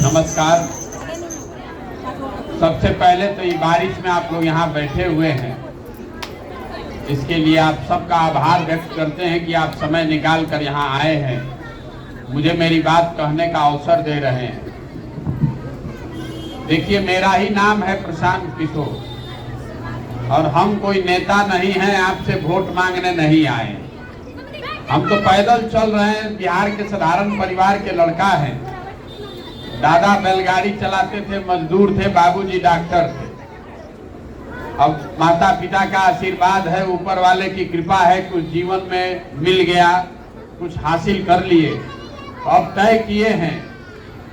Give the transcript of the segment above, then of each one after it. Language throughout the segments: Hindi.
नमस्कार। सबसे पहले तो ये बारिश में आप लोग यहाँ बैठे हुए हैं, इसके लिए आप सबका आभार व्यक्त करते हैं कि आप समय निकाल कर यहाँ आए हैं, मुझे मेरी बात कहने का अवसर दे रहे हैं। देखिए, मेरा ही नाम है प्रशांत किशोर और हम कोई नेता नहीं हैं, आपसे वोट मांगने नहीं आए। हम तो पैदल चल रहे हैं, बिहार के साधारण परिवार के लड़का हैं। दादा बैलगाड़ी चलाते थे, मजदूर थे, बाबूजी डॉक्टर थे। अब माता पिता का आशीर्वाद है, ऊपर वाले की कृपा है, कुछ जीवन में मिल गया, कुछ हासिल कर लिए। अब तय किए हैं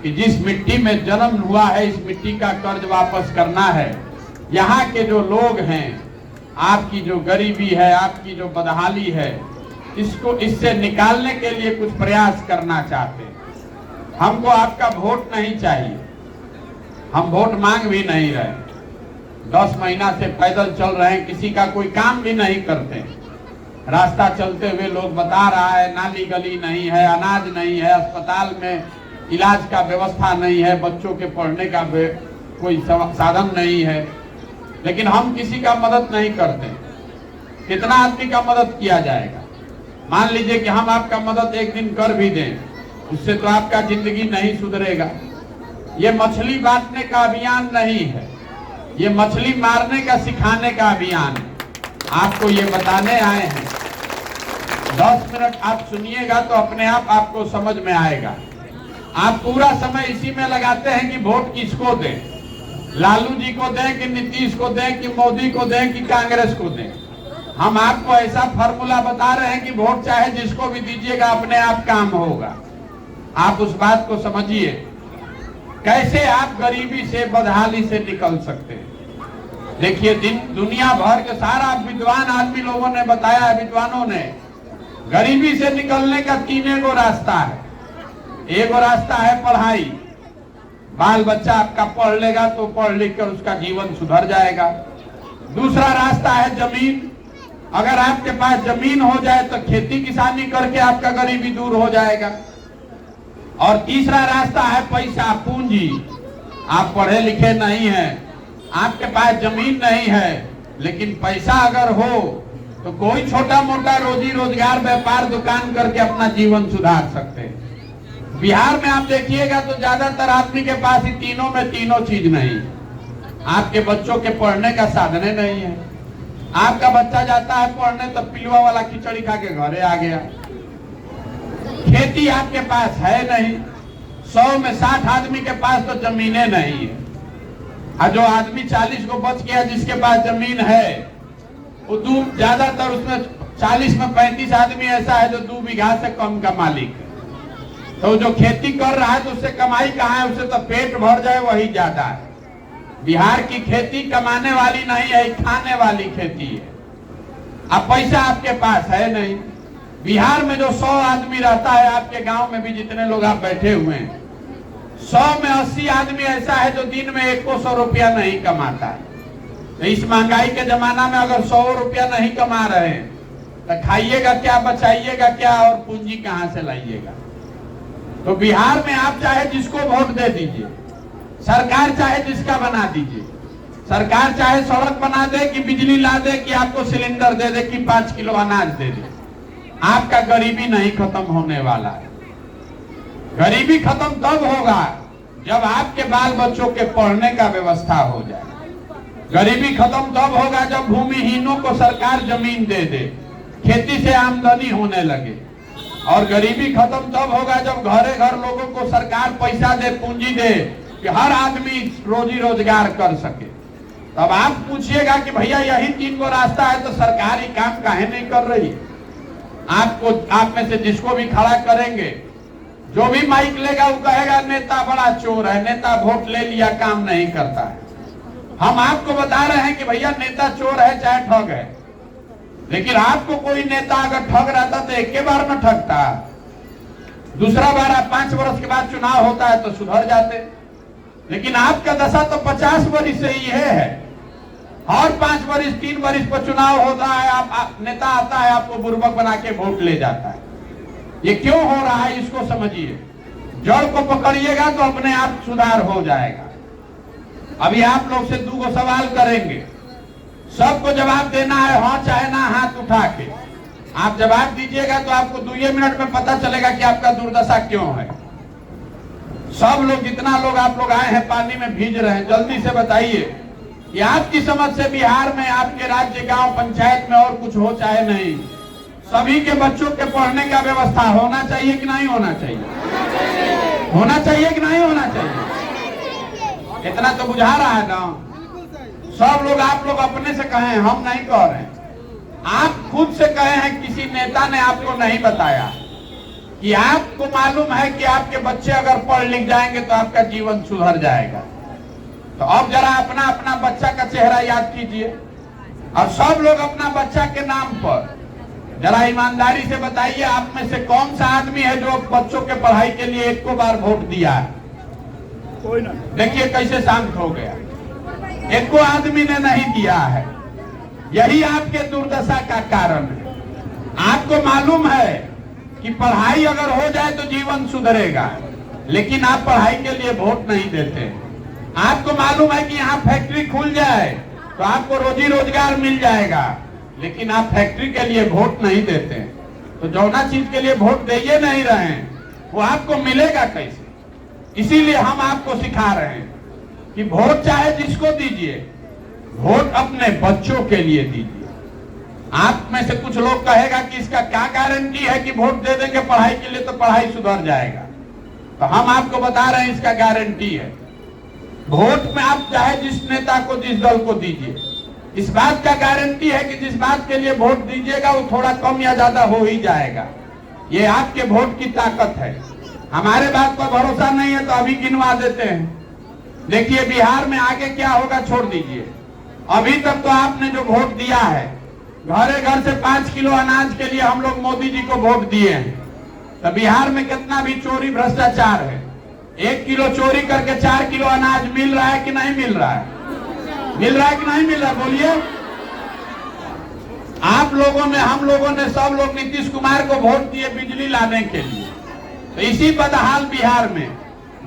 कि जिस मिट्टी में जन्म हुआ है, इस मिट्टी का कर्ज वापस करना है। यहाँ के जो लोग हैं, आपकी जो गरीबी है, आपकी जो बदहाली है, इससे निकालने के लिए कुछ प्रयास करना चाहते हैं। हमको आपका वोट नहीं चाहिए, हम वोट मांग भी नहीं रहे। 10 महीना से पैदल चल रहे हैं, किसी का कोई काम भी नहीं करते। रास्ता चलते हुए लोग बता रहा है नाली गली नहीं है, अनाज नहीं है, अस्पताल में इलाज का व्यवस्था नहीं है, बच्चों के पढ़ने का कोई साधन नहीं है, लेकिन हम किसी का मदद नहीं करते। कितना आदमी का मदद किया जाएगा? मान लीजिए कि हम आपका मदद एक दिन कर भी दें, उससे तो आपका जिंदगी नहीं सुधरेगा। ये मछली बांटने का अभियान नहीं है, ये मछली मारने का सिखाने का अभियान है। आपको ये बताने आए हैं। 10 मिनट आप सुनिएगा तो अपने आप आपको समझ में आएगा। आप पूरा समय इसी में लगाते हैं कि वोट किसको दें, लालू जी को दें कि नीतीश को दें कि मोदी को दें कि कांग्रेस को दें। हम आपको ऐसा फार्मूला बता रहे हैं कि वोट चाहे जिसको भी दीजिएगा, अपने आप काम होगा। आप उस बात को समझिए, कैसे आप गरीबी से, बदहाली से निकल सकते हैं। देखिए, दुनिया भर के सारा विद्वान आदमी लोगों ने बताया है, विद्वानों ने, गरीबी से निकलने का 3 गो रास्ता है। एक रास्ता है पढ़ाई, बाल बच्चा आपका पढ़ लेगा तो पढ़ लिख कर उसका जीवन सुधर जाएगा। दूसरा रास्ता है जमीन, अगर आपके पास जमीन हो जाए तो खेती किसानी करके आपका गरीबी दूर हो जाएगा। और तीसरा रास्ता है पैसा, पूंजी। आप पढ़े लिखे नहीं हैं, आपके पास जमीन नहीं है, लेकिन पैसा अगर हो तो कोई छोटा मोटा रोजी रोजगार, व्यापार, दुकान करके अपना जीवन सुधार सकते हैं। बिहार में आप देखिएगा तो ज्यादातर आदमी के पास ही तीनों में तीनों चीज नहीं। आपके बच्चों के पढ़ने का साधन नहीं है। आपका बच्चा जाता है पढ़ने तो पिलुआ वाला खिचड़ी खा के घरे आ गया। खेती आपके पास है नहीं। 100 में 60 आदमी के पास तो जमीनें नहीं है, और जो आदमी 40 को बच गया जिसके पास जमीन है, वो ज्यादातर उसमें 40 में 35 आदमी ऐसा है जो 2 बीघा से कम का मालिक है। तो जो खेती कर रहा है तो उससे कमाई कहाँ है? उससे तो पेट भर जाए वही ज्यादा है। बिहार की खेती कमाने वाली नहीं है, खाने वाली खेती है। अब पैसा आपके पास है नहीं। बिहार में जो 100 आदमी रहता है, आपके गांव में भी जितने लोग आप बैठे हुए हैं, 100 में 80 आदमी ऐसा है जो दिन में 100 रुपया नहीं कमाता है। तो इस महंगाई के जमाना में अगर 100 रुपया नहीं कमा रहे हैं तो खाइएगा क्या, बचाइएगा क्या, और पूंजी कहां से लाइएगा? तो बिहार में आप चाहे जिसको वोट दे दीजिए, सरकार चाहे जिसका बना दीजिए, सरकार चाहे सड़क बना दे कि बिजली ला दे कि आपको सिलेंडर दे दे कि 5 किलो अनाज दे दे, आपका गरीबी नहीं खत्म होने वाला है। गरीबी खत्म तब होगा जब आपके बाल बच्चों के पढ़ने का व्यवस्था हो जाए। गरीबी खत्म तब होगा जब भूमिहीनों को सरकार जमीन दे दे, खेती से आमदनी होने लगे। और गरीबी खत्म तब होगा जब घरे घर लोगों को सरकार पैसा दे, पूंजी दे कि हर आदमी रोजी रोजगार कर सके। तब आप पूछिएगा कि भैया यही 3 गो रास्ता है तो सरकारी काम काहे नहीं कर रही? आपको, आप में से जिसको भी खड़ा करेंगे, जो भी माइक लेगा वो कहेगा नेता बड़ा चोर है, नेता वोट ले लिया काम नहीं करता है। हम आपको बता रहे हैं कि भैया नेता चोर है चाहे ठग है, लेकिन आपको कोई नेता अगर ठग रहता तो एक के बार में ठगता, दूसरा बार 5 वर्ष के बाद चुनाव होता है तो सुधर जाते। लेकिन आपका दशा तो 50 वर्ष से ही है। और 5 वर्ष 3 वर्ष पर चुनाव होता है, आप नेता आता है, आपको बुर्बक बना के वोट ले जाता है। ये क्यों हो रहा है इसको समझिए। जड़ को पकड़िएगा तो अपने आप सुधार हो जाएगा। अभी आप लोग से 2 सवाल करेंगे, सबको जवाब देना है, हाँ चाहे ना, हाथ उठा के आप जवाब दीजिएगा तो आपको 2 मिनट में पता चलेगा कि आपका दुर्दशा क्यों है। सब लोग, जितना लोग आप लोग आए हैं पानी में भीज रहे हैं, जल्दी से बताइए कि आपकी समझ से बिहार में, आपके राज्य, गांव, पंचायत में और कुछ हो चाहे नहीं, सभी के बच्चों के पढ़ने का व्यवस्था होना चाहिए कि नहीं होना चाहिए? होना चाहिए कि नहीं होना चाहिए? इतना तो बुझा रहा है ना। सब लोग, आप लोग अपने से कहे, हम नहीं कह रहे हैं, आप खुद से कहे हैं, किसी नेता ने आपको नहीं बताया कि आपको मालूम है कि आपके बच्चे अगर पढ़ लिख जाएंगे तो आपका जीवन सुधर जाएगा। तो अब जरा अपना अपना बच्चा का चेहरा याद कीजिए और सब लोग अपना बच्चा के नाम पर जरा ईमानदारी से बताइए, आप में से कौन सा आदमी है जो बच्चों के पढ़ाई के लिए 1 बार वोट दिया है? कोई ना। देखिए कैसे शांत हो गया, 1 आदमी ने नहीं दिया है। यही आपके दुर्दशा का कारण है। आपको मालूम है कि पढ़ाई अगर हो जाए तो जीवन सुधरेगा, लेकिन आप पढ़ाई के लिए वोट नहीं देते। आपको मालूम है कि यहाँ फैक्ट्री खुल जाए तो आपको रोजी रोजगार मिल जाएगा, लेकिन आप फैक्ट्री के लिए वोट नहीं देते। तो जौना चीज के लिए वोट दे नहीं रहे हैं वो आपको मिलेगा कैसे? इसीलिए हम आपको सिखा रहे हैं कि वोट चाहे जिसको दीजिए, वोट अपने बच्चों के लिए दीजिए। आप में से कुछ लोग कहेगा कि इसका क्या गारंटी है कि वोट दे देंगे पढ़ाई के लिए तो पढ़ाई सुधर जाएगा। तो हम आपको बता रहे हैं इसका गारंटी है। वोट में आप चाहे जिस नेता को, जिस दल को दीजिए, इस बात का गारंटी है कि जिस बात के लिए वोट दीजिएगा वो थोड़ा कम या ज्यादा हो ही जाएगा। ये आपके वोट की ताकत है। हमारे बात पर भरोसा नहीं है तो अभी गिनवा देते हैं। देखिए बिहार में आगे क्या होगा छोड़ दीजिए। अभी तक तो आपने जो वोट दिया है, घरे घर से 5 किलो अनाज के लिए हम लोग मोदी जी को वोट दिए हैं। तो बिहार में कितना भी चोरी भ्रष्टाचार है, 1 किलो चोरी करके 4 किलो अनाज मिल रहा है कि नहीं मिल रहा है? मिल रहा है कि नहीं मिल रहा? बोलिए। आप लोगों ने, हम लोगों ने, सब लोग नीतीश कुमार को वोट दिए बिजली लाने के लिए। तो इसी बदहाल बिहार में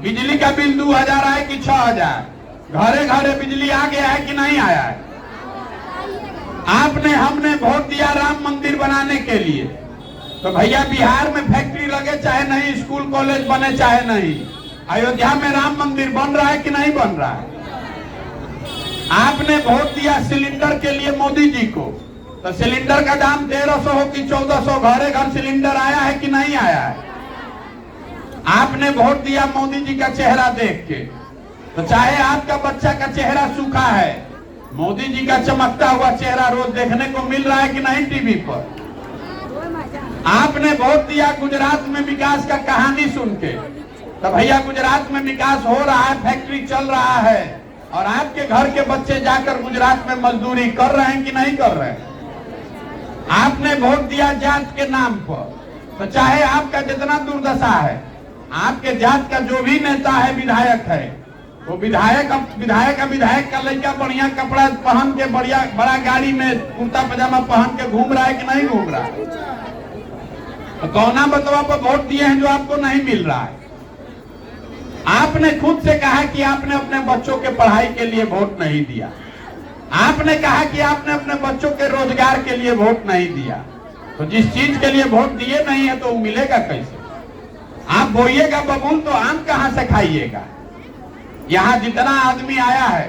बिजली का बिल 2000 आए कि 6000? घरे घरे बिजली आ गया है कि नहीं आया है? आपने, हमने वोट दिया राम मंदिर बनाने के लिए। तो भैया बिहार में फैक्ट्री लगे चाहे नहीं, स्कूल कॉलेज बने चाहे नहीं, अयोध्या में राम मंदिर बन रहा है कि नहीं बन रहा है? आपने वोट दिया सिलेंडर के लिए मोदी जी को। तो सिलेंडर का दाम 1300 हो कि 1400, घरे घर सिलेंडर आया है कि नहीं आया है? आपने वोट दिया मोदी जी का चेहरा देख के। तो चाहे आपका बच्चा का चेहरा सूखा है, मोदी जी का चमकता हुआ चेहरा रोज देखने को मिल रहा है कि नहीं टीवी पर? आपने वोट दिया गुजरात में विकास का कहानी सुन के। तो भैया गुजरात में विकास हो रहा है, फैक्ट्री चल रहा है, और आपके घर के बच्चे जाकर गुजरात में मजदूरी कर रहे हैं कि नहीं कर रहे हैं? आपने वोट दिया जात के नाम पर। तो चाहे आपका जितना दुर्दशा है, आपके जात का जो भी नेता है, विधायक है, वो विधायक का लड़का बढ़िया कपड़ा पहन के, बढ़िया बड़ा गाड़ी में कुर्ता पजामा पहन के घूम रहा है कि नहीं घूम रहा है? तो कौना बतवा पर वोट दिए हैं जो आपको नहीं मिल रहा है? आपने खुद से कहा कि आपने अपने बच्चों के पढ़ाई के लिए वोट नहीं दिया। आपने कहा कि आपने अपने बच्चों के रोजगार के लिए वोट नहीं दिया। तो जिस चीज के लिए वोट दिए नहीं है तो वो मिलेगा कैसे? आप बोइएगा बबूल तो आम कहां से खाइएगा? यहाँ जितना आदमी आया है,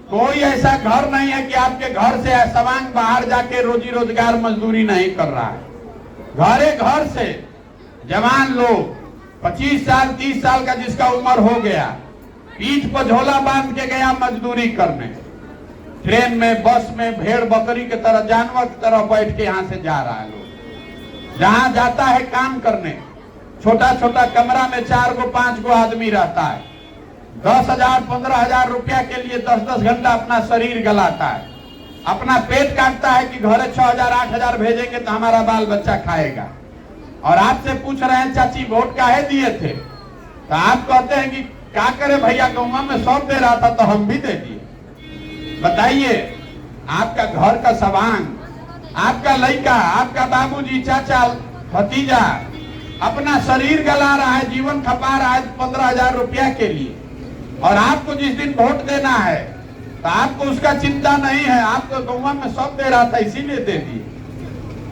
कोई ऐसा घर नहीं है कि आपके घर से सवांग बाहर जाके रोजी रोजगार मजदूरी नहीं कर रहा है। घरे घर से जवान लोग 25 साल 30 साल का जिसका उम्र हो गया, पीठ पर झोला बांध के गया मजदूरी करने। ट्रेन में, बस में भेड़ बकरी की तरह, जानवर की तरह बैठ के यहाँ से जा रहा है लोग। जहां जाता है काम करने, छोटा छोटा कमरा में 4 गो 5 गो आदमी रहता है। 10,000 15,000 रुपया के लिए 10-10 घंटा अपना शरीर गलाता है, अपना पेट काटता है कि घरे 6,000 8,000 भेजेंगे तो हमारा बाल बच्चा खाएगा। और आपसे पूछ रहे हैं चाची वोट काहे दिए थे? तो आप कहते हैं कि क्या करे भैया, गौवा में 100 दे रहा था तो हम भी दे दिए। बताइए, आपका घर का सवांग, आपका लड़का, आपका बाबूजी, चाचा, भतीजा अपना शरीर गला रहा है, जीवन खपा रहा है आज 15,000 रुपया के लिए, और आपको जिस दिन वोट देना है तो आपको उसका चिंता नहीं है, आपको गौवा में सब दे रहा था इसीलिए दे दिए,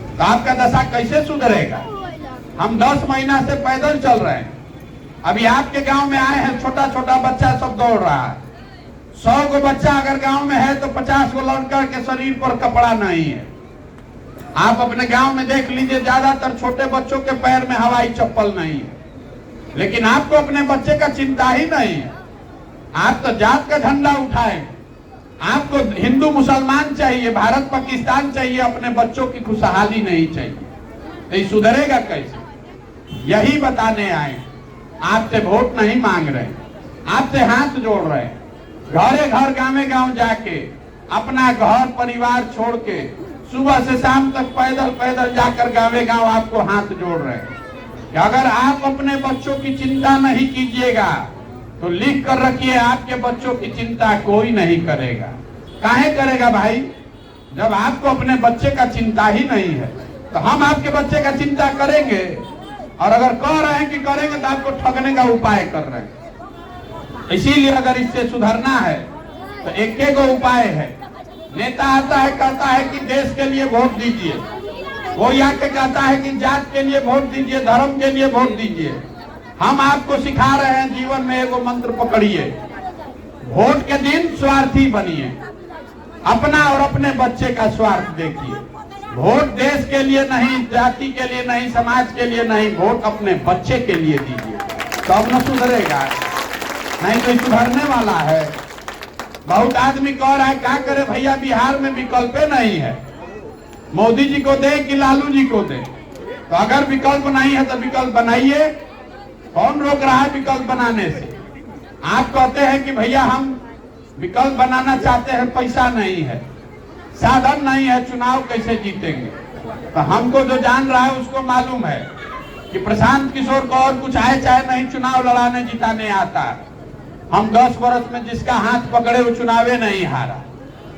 तो आपका दशा कैसे सुधरेगा? हम 10 महीना से पैदल चल रहे हैं, अभी आपके गांव में आए हैं, छोटा छोटा बच्चा सब दौड़ रहा है। 100 को बच्चा अगर गांव में है तो 50 को लड़का के शरीर पर कपड़ा नहीं है। आप अपने गांव में देख लीजिए, ज्यादातर छोटे बच्चों के पैर में हवाई चप्पल नहीं है, लेकिन आपको अपने बच्चे का चिंता ही नहीं है। आप तो जात का झंडा उठाए, आपको हिंदू मुसलमान चाहिए, भारत पाकिस्तान चाहिए, अपने बच्चों की खुशहाली नहीं चाहिए। तो ये सुधरेगा कैसे? यही बताने आए, आपसे वोट नहीं मांग रहे, आपसे हाथ जोड़ रहे, घरे घर गाँव गांव जाके अपना घर परिवार छोड़ के सुबह से शाम तक पैदल पैदल जाकर गाँव गांव आपको हाथ जोड़ रहे हैं कि अगर आप अपने बच्चों की चिंता नहीं कीजिएगा तो लिख कर रखिए, आपके बच्चों की चिंता कोई नहीं करेगा। काहे करेगा भाई? जब आपको अपने बच्चे का चिंता ही नहीं है तो हम आपके बच्चे का चिंता करेंगे, और अगर कह रहे हैं कि करेंगे तो आपको ठगने का उपाय कर रहे हैं। इसीलिए अगर इससे सुधरना है तो एक उपाय है। नेता आता है, कहता है कि देश के लिए वोट दीजिए, वो आके कहता है कि जात के लिए वोट दीजिए, धर्म के लिए वोट दीजिए। हम आपको सिखा रहे हैं जीवन में एगो मंत्र पकड़िए, वोट के दिन स्वार्थी बनिए, अपना और अपने बच्चे का स्वार्थ देखिए। वोट देश के लिए नहीं, जाति के लिए नहीं, समाज के लिए नहीं, वोट अपने बच्चे के लिए दीजिए, तब न सुधरेगा, नहीं तो सुधरने वाला है। बहुत आदमी कह रहा है क्या करे भैया, बिहार में विकल्प नहीं है, मोदी जी को दे कि लालू जी को दे? तो अगर विकल्प नहीं है तो विकल्प बनाइए, कौन रोक रहा है विकल्प बनाने से? आप कहते हैं कि भैया हम विकल्प बनाना चाहते हैं, पैसा नहीं है, साधन नहीं है, चुनाव कैसे जीतेंगे? तो हमको जो जान रहा है उसको मालूम है कि प्रशांत किशोर को और कुछ आए चाहे नहीं, चुनाव लड़ाने जिताने आता है। हम 10 वर्ष में जिसका हाथ पकड़े वो चुनावे नहीं हारा।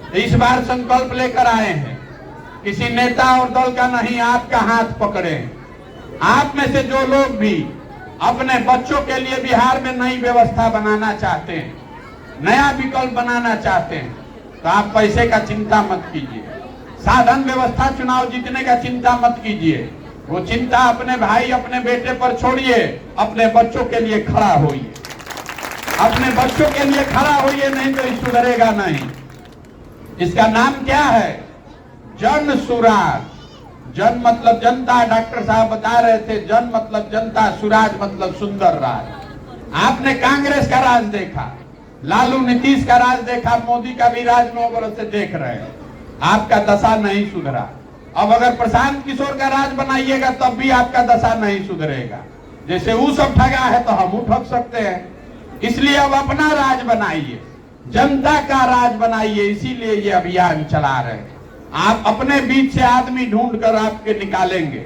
तो इस बार संकल्प लेकर आए हैं, किसी नेता और दल का नहीं, आपका हाथ पकड़े। आप में से जो लोग भी अपने बच्चों के लिए बिहार में नई व्यवस्था बनाना चाहते हैं, नया विकल्प बनाना चाहते हैं, तो आप पैसे का चिंता मत कीजिए, साधन व्यवस्था चुनाव जीतने का चिंता मत कीजिए, वो चिंता अपने भाई अपने बेटे पर छोड़िए, अपने बच्चों के लिए खड़ा होइए, अपने बच्चों के लिए खड़ा होइए, नहीं तो सुधरेगा नहीं। इसका नाम क्या है? जन सुराज। जन मतलब जनता, डॉक्टर साहब बता रहे थे, जन मतलब जनता, सुराज मतलब सुंदर राज। आपने कांग्रेस का राज देखा, लालू नीतीश का राज देखा, मोदी का भी राज 9 वर्ष से देख रहे हैं, आपका दशा नहीं सुधरा। अब अगर प्रशांत किशोर का राज बनाइएगा तब भी आपका दशा नहीं सुधरेगा। जैसे वो सब ठगा है तो हम ठग सकते हैं, इसलिए अब अपना राज बनाइए, जनता का राज बनाइए। इसीलिए ये अभियान चला रहे हैं। आप अपने बीच से आदमी ढूंढ कर आपके निकालेंगे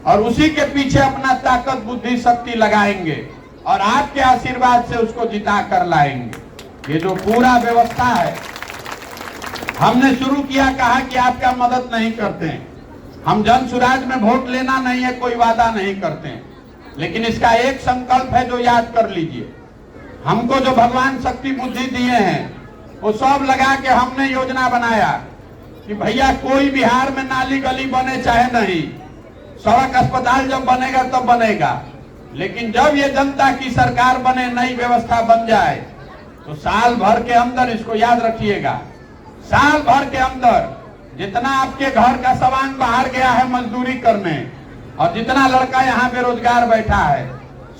और उसी के पीछे अपना ताकत बुद्धि शक्ति लगाएंगे और आपके आशीर्वाद से उसको जिता कर लाएंगे। ये जो पूरा व्यवस्था है हमने शुरू किया, कहा कि आपका मदद नहीं करते हैं, हम जन सुराज में वोट लेना नहीं है, कोई वादा नहीं करते हैं, लेकिन इसका एक संकल्प है जो याद कर लीजिए। हमको जो भगवान शक्ति बुद्धि दिए हैं वो सब लगा के हमने योजना बनाया कि भैया कोई बिहार में नाली गली बने चाहे नहीं, सड़क अस्पताल जब बनेगा तब बनेगा, लेकिन जब ये जनता की सरकार बने, नई व्यवस्था बन जाए तो साल भर के अंदर, इसको याद रखिएगा, साल भर के अंदर जितना आपके घर का सवांग बाहर गया है मजदूरी करने और जितना लड़का यहाँ बेरोजगार बैठा है,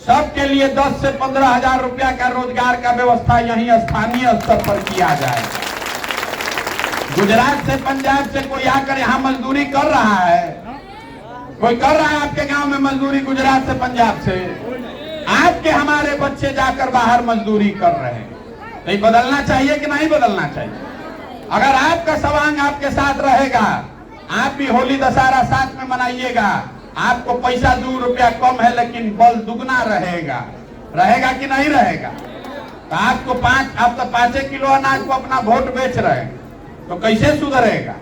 सबके लिए 10 से 15 हजार रुपया का रोजगार का व्यवस्था यहीं स्थानीय स्तर पर किया जाए। गुजरात से, पंजाब से कोई आकर यहाँ मजदूरी कर रहा है? कोई कर रहा है आपके गांव में मजदूरी? गुजरात से, पंजाब से आपके हमारे बच्चे जाकर बाहर मजदूरी कर रहे हैं। तो ये बदलना चाहिए कि नहीं बदलना चाहिए? अगर आपका सवांग आपके साथ रहेगा, आप भी होली दशहरा साथ में मनाइएगा, आपको पैसा 2 रुपया कम है लेकिन बल दुगना रहेगा। रहेगा कि नहीं रहेगा? तो आपको आप तो 5 किलो अनाज को अपना वोट बेच रहे हैं, तो कैसे सुधरेगा?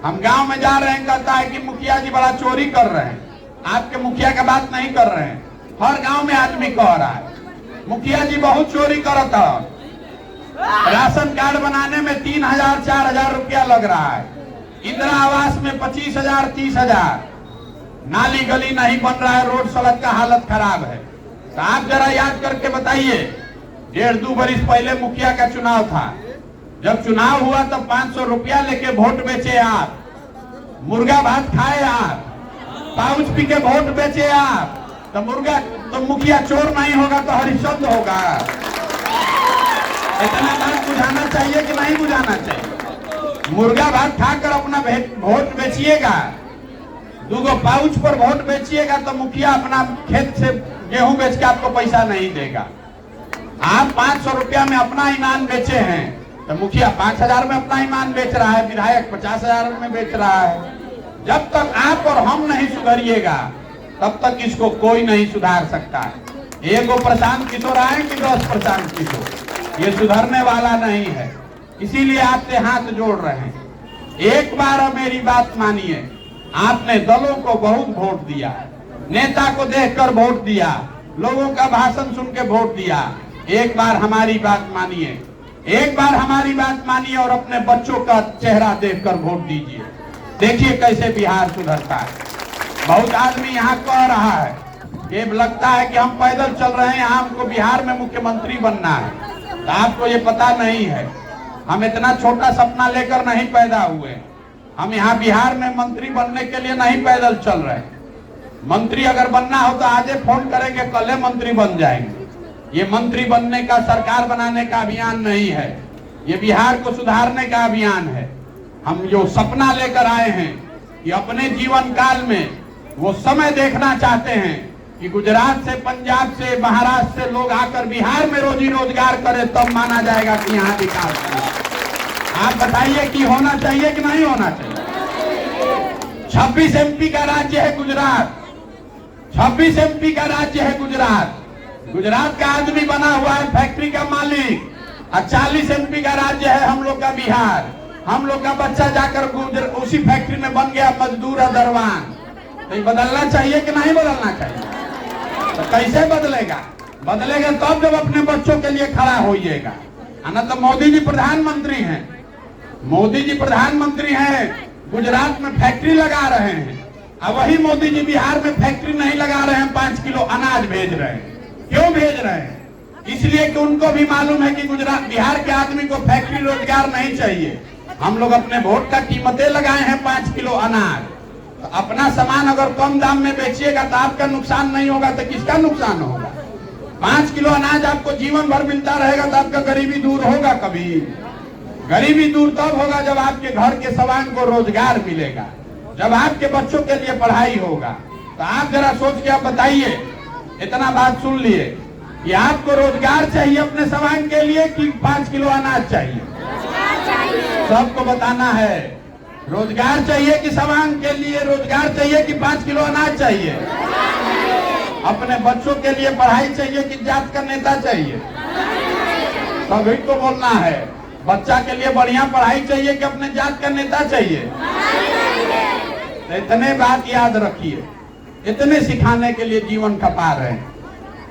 हम गांव में जा रहे हैं, कहता है कि मुखिया जी बड़ा चोरी कर रहे हैं, आपके मुखिया का बात नहीं कर रहे हैं, हर गांव में आदमी कह रहा है। मुखिया जी बहुत चोरी करता। राशन कार्ड बनाने में 3,000 4,000 रुपया लग रहा है। इंदिरा आवास में 25,000 30,000। नाली गली नहीं बन रहा है, रोड सड़क का हालत खराब है। तो आप जरा याद करके बताइए, 1.5-2 बरिस पहले मुखिया का चुनाव था। जब चुनाव हुआ तब 500 रुपया लेके वोट बेचे आप, मुर्गा भात खाए आप, पाउच पी के वोट बेचे आप। तो मुखिया चोर नहीं होगा तो हरिश्चंद्र होगा। इतना बात बुझाना चाहिए कि नहीं बुझाना चाहिए? मुर्गा भात खाकर अपना वोट बेचिएगा, 2 पाउच पर वोट बेचिएगा तो मुखिया अपना खेत से गेहूं बेच के आपको पैसा नहीं देगा। आप 500 रुपया में अपना ईमान बेचे हैं तो मुखिया 5,000 में अपना ईमान बेच रहा है, विधायक 50,000 में बेच रहा है। जब तक आप और हम नहीं सुधरिएगा तब तक इसको कोई नहीं सुधार सकता है। एगो प्रशांत किशोर आए कि 10 प्रशांत किशोर, ये सुधरने वाला नहीं है। इसीलिए आपसे हाथ जोड़ रहे हैं, एक बार मेरी बात मानिए। आपने दलों को बहुत वोट दिया, नेता को देखकर वोट दिया, लोगों का भाषण सुन के वोट दिया। एक बार हमारी बात मानिए, एक बार हमारी बात मानिए और अपने बच्चों का चेहरा देखकर वोट दीजिए। देखिए कैसे बिहार सुधरता है। बहुत आदमी यहाँ कह रहा है, ये लगता है कि हम पैदल चल रहे हैं, हमको बिहार में मुख्यमंत्री बनना है। तो आपको ये पता नहीं है, हम इतना छोटा सपना लेकर नहीं पैदा हुए। हम यहाँ बिहार में मंत्री बनने के लिए नहीं पैदल चल रहे। मंत्री अगर बनना हो तो आजे फोन करेंगे, कल मंत्री बन जाएंगे। ये मंत्री बनने का, सरकार बनाने का अभियान नहीं है, ये बिहार को सुधारने का अभियान है। हम जो सपना लेकर आए हैं कि अपने जीवन काल में वो समय देखना चाहते हैं कि गुजरात से, पंजाब से, महाराष्ट्र से लोग आकर बिहार में रोजी रोजगार करें, तब माना जाएगा कि यहाँ विकास है। आप बताइए कि होना चाहिए कि नहीं होना चाहिए? 26 MP का राज्य है गुजरात, 26 MP का राज्य है गुजरात। गुजरात का आदमी बना हुआ है फैक्ट्री का मालिक, और 40 MP का राज्य है हम लोग का बिहार। हम लोग का बच्चा जाकर उसी फैक्ट्री में बन गया मजदूर और दरवान। तो बदलना चाहिए कि नहीं बदलना चाहिए? तो कैसे बदलेगा? बदलेगा तब जब अपने बच्चों के लिए खड़ा होइएगा। ना तो मोदी जी प्रधानमंत्री हैं, मोदी जी प्रधानमंत्री हैं, गुजरात में फैक्ट्री लगा रहे हैं, अब वही मोदी जी बिहार में फैक्ट्री नहीं लगा रहे हैं, 5 किलो अनाज भेज रहे हैं। क्यों भेज रहे हैं? इसलिए कि उनको भी मालूम है कि गुजरात, बिहार के आदमी को फैक्ट्री रोजगार नहीं चाहिए। हम लोग अपने वोट का कीमतें लगाए हैं 5 किलो अनाज। तो अपना सामान अगर कम दाम में बेचिएगा तो आपका नुकसान नहीं होगा तो किसका नुकसान होगा? 5 किलो अनाज आपको जीवन भर मिलता रहेगा तो आपका गरीबी दूर होगा कभी? गरीबी दूर तब होगा जब आपके घर के सवांग को रोजगार मिलेगा, जब आपके बच्चों के लिए पढ़ाई होगा। तो आप जरा सोच के आप बताइए, इतना बात सुन लिए कि आपको रोजगार चाहिए अपने सवांग के लिए कि 5 किलो अनाज चाहिए? सबको बताना है, रोजगार चाहिए कि सवांग के लिए रोजगार चाहिए कि 5 किलो अनाज चाहिए? अपने बच्चों के लिए पढ़ाई चाहिए कि जात का नेता चाहिए? सभी को बोलना है, बच्चा के लिए बढ़िया पढ़ाई चाहिए कि अपने जात का नेता चाहिए? तो इतने बात याद रखिए, इतने सिखाने के लिए जीवन खपा रहे हैं।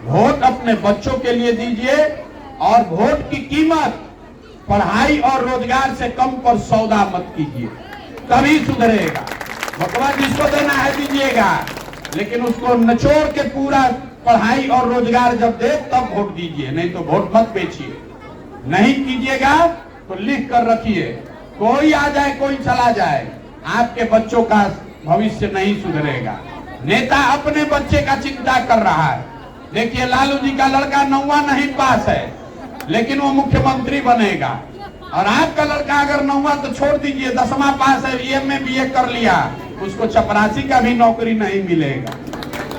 वोट अपने बच्चों के लिए दीजिए और वोट की कीमत पढ़ाई और रोजगार से कम पर सौदा मत कीजिए, तभी सुधरेगा। वोटवा जिसको देना है दीजिएगा, लेकिन उसको निचोड़ के पूरा पढ़ाई और रोजगार जब दे तब वोट दीजिए, नहीं तो वोट मत बेचिए। नहीं कीजिएगा तो लिख कर रखिए, कोई आ जाए कोई चला जाए, आपके बच्चों का भविष्य नहीं सुधरेगा। नेता अपने बच्चे का चिंता कर रहा है। देखिए लालू जी का लड़का 9वां नहीं पास है, लेकिन वो मुख्यमंत्री बनेगा। और आपका लड़का अगर 9वां तो छोड़ दीजिए, 10वां पास है, BA BA कर लिया, उसको चपरासी का भी नौकरी नहीं मिलेगा।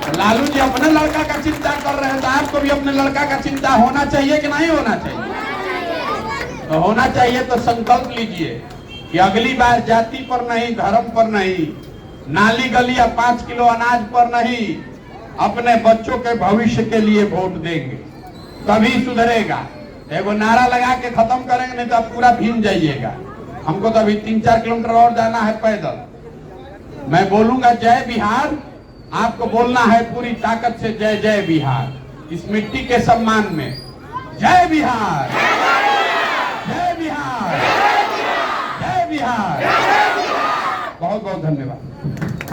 तो लालू जी अपने लड़का का चिंता कर रहे हैं, तो आपको भी अपने लड़का का चिंता होना चाहिए कि नहीं होना चाहिए? तो होना चाहिए। तो संकल्प लीजिए कि अगली बार जाति पर नहीं, धर्म पर नहीं, नाली गली या 5 किलो अनाज पर नहीं, अपने बच्चों के भविष्य के लिए वोट देंगे, तभी सुधरेगा। एगो नारा लगा के खत्म करेंगे नहीं तो आप पूरा भीम जाइएगा। हमको तो अभी 3-4 किलोमीटर और जाना है पैदल। मैं बोलूंगा जय बिहार, आपको बोलना है पूरी ताकत से जय जय बिहार। इस मिट्टी के सम्मान में। जय बिहार, जय बिहार, जय बिहार। बहुत बहुत धन्यवाद।